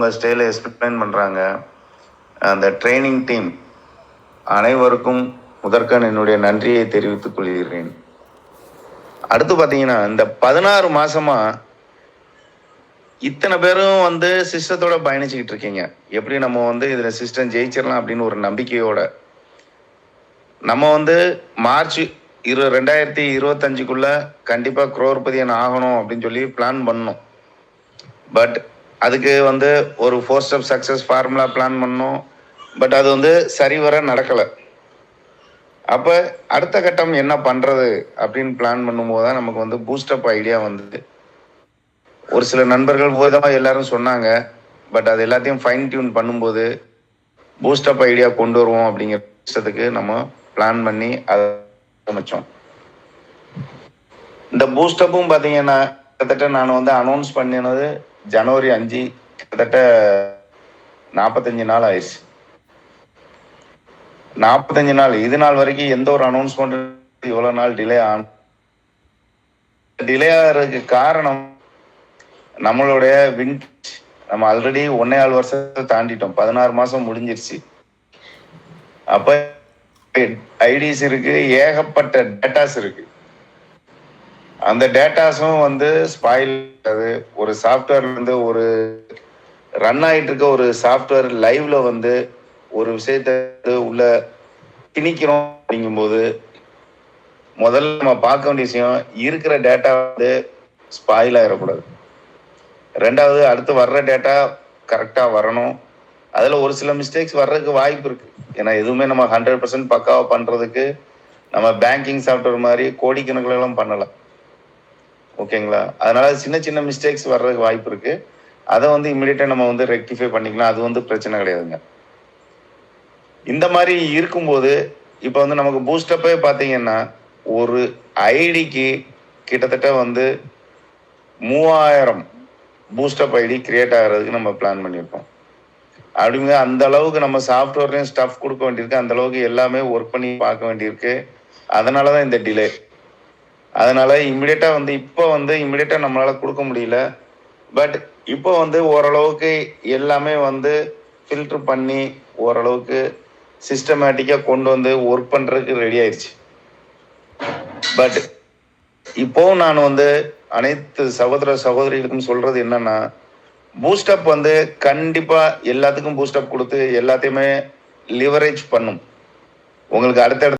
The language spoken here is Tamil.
உங்கள் ஸ்டைலை எக்ஸ்பிளைன் பண்ணுறாங்க. அந்த ட்ரைனிங் டீம் அனைவருக்கும் முதற்கண் என்னுடைய நன்றியை தெரிவித்துக் கொள்கிறேன். அடுத்து பார்த்தீங்கன்னா, இந்த 16 மாசமாக இத்தனை பேரும் சிஸ்டத்தோட பயணிச்சுக்கிட்டு இருக்கீங்க. எப்படி நம்ம இதில் சிஸ்டம் ஜெயிச்சிடலாம் அப்படின்னு ஒரு நம்பிக்கையோட நம்ம மார்ச் 2025க்குள்ள கண்டிப்பாக குரோர்பதியன் ஆகணும் அப்படின்னு சொல்லி பிளான் பண்ணோம். பட் அதுக்கு ஒரு 4 ஸ்டெப் சக்ஸஸ் ஃபார்முலா பிளான் பண்ணோம். பட் அது சரிவர நடக்கலை. அப்போ அடுத்த கட்டம் என்ன பண்ணுறது அப்படின்னு பிளான் பண்ணும்போது தான் நமக்கு பூஸ்டப் ஐடியா ஒரு சில நண்பர்கள் விதமாக எல்லாரும் சொன்னாங்க. பட் அது எல்லாத்தையும் ஃபைன் டியூன் பண்ணும்போது பூஸ்டப் ஐடியா கொண்டு வருவோம் அப்படிங்கிற விஷயத்துக்கு நம்ம பிளான் பண்ணி அதை ஆரம்பித்தோம். இந்த பூஸ்டப்பும் பார்த்தீங்கன்னா கிட்டத்தட்ட நான் அனௌன்ஸ் பண்ணினது ஜனவரி 5, கிட்டத்தட்ட 45 நாள் ஆயிடுச்சு. 45 நாள் இது நாள் வரைக்கும் எந்த ஒரு அனௌன்ஸ்மெண்ட் இவ்வளோ நாள் டிலே ஆகிறதுக்கு காரணம் நம்மளுடைய விண்டேஜ். நம்ம ஆல்ரெடி 1.25 வருஷத்தை தாண்டிட்டோம். 16 மாதம் முடிஞ்சிருச்சு. அப்போ ஐடிஸ் இருக்கு, ஏகப்பட்ட டேட்டாஸ் இருக்கு. அந்த டேட்டாஸும் ஸ்பாயில் ஆகுது. ஒரு சாஃப்ட்வேர்ல ஒரு ரன் ஆகிட்டு இருக்க ஒரு சாஃப்ட்வேர் லைவ்ல ஒரு விஷயத்த உள்ள திணிக்கிறோம் அப்படிங்கும்போது முதல்ல நம்ம பார்க்க வேண்டிய விஷயம் இருக்கிற டேட்டா ஸ்பாயில் ஆகிடக்கூடாது. ரெண்டாவது, அடுத்து வர்ற டேட்டா கரெக்டாக வரணும். அதில் ஒரு சில மிஸ்டேக்ஸ் வர்றதுக்கு வாய்ப்பு இருக்குது. ஏன்னா எதுவுமே நம்ம 100% பக்காவாக பண்ணுறதுக்கு நம்ம பேங்கிங் சாஃப்ட்வேர் மாதிரி கோடிக்கணக்கிலலாம் பண்ணலை. ஓகேங்களா? அதனால சின்ன சின்ன மிஸ்டேக்ஸ் வர்றதுக்கு வாய்ப்பு இருக்குது. அதை இமீடியட்டாக நம்ம ரெக்டிஃபை பண்ணிக்கலாம். அது பிரச்சனை கிடையாதுங்க. இந்த மாதிரி இருக்கும்போது இப்போ நமக்கு பூஸ்டப்பே பார்த்தீங்கன்னா ஒரு ஐடிக்கு கிட்டத்தட்ட 3000 பூஸ்டப் ஐடி கிரியேட் ஆகிறதுக்கு நம்ம பிளான் பண்ணியிருக்கோம். அப்படிங்க அந்த அளவுக்கு நம்ம சாஃப்ட்வேர்லையும் ஸ்டஃப் கொடுக்க வேண்டியிருக்கு. அந்த அளவுக்கு எல்லாமே ஒர்க் பண்ணி பார்க்க வேண்டியிருக்கு. அதனால தான் இந்த டிலே. அதனால இம்மிடியட்டாக இப்போ இம்மிடியட்டாக நம்மளால் கொடுக்க முடியல. பட் இப்போ ஓரளவுக்கு எல்லாமே ஃபில்டர் பண்ணி ஓரளவுக்கு சிஸ்டமேட்டிக்காக கொண்டு ஒர்க் பண்ணுறதுக்கு ரெடி ஆயிடுச்சு. பட் இப்போவும் நான் அனைத்து சகோதர சகோதரிகளுக்கும் சொல்கிறது என்னன்னா, பூஸ்டப் கண்டிப்பாக எல்லாத்துக்கும் பூஸ்டப் கொடுத்து எல்லாத்தையுமே லிவரேஜ் பண்ணும். உங்களுக்கு அடுத்தடுத்து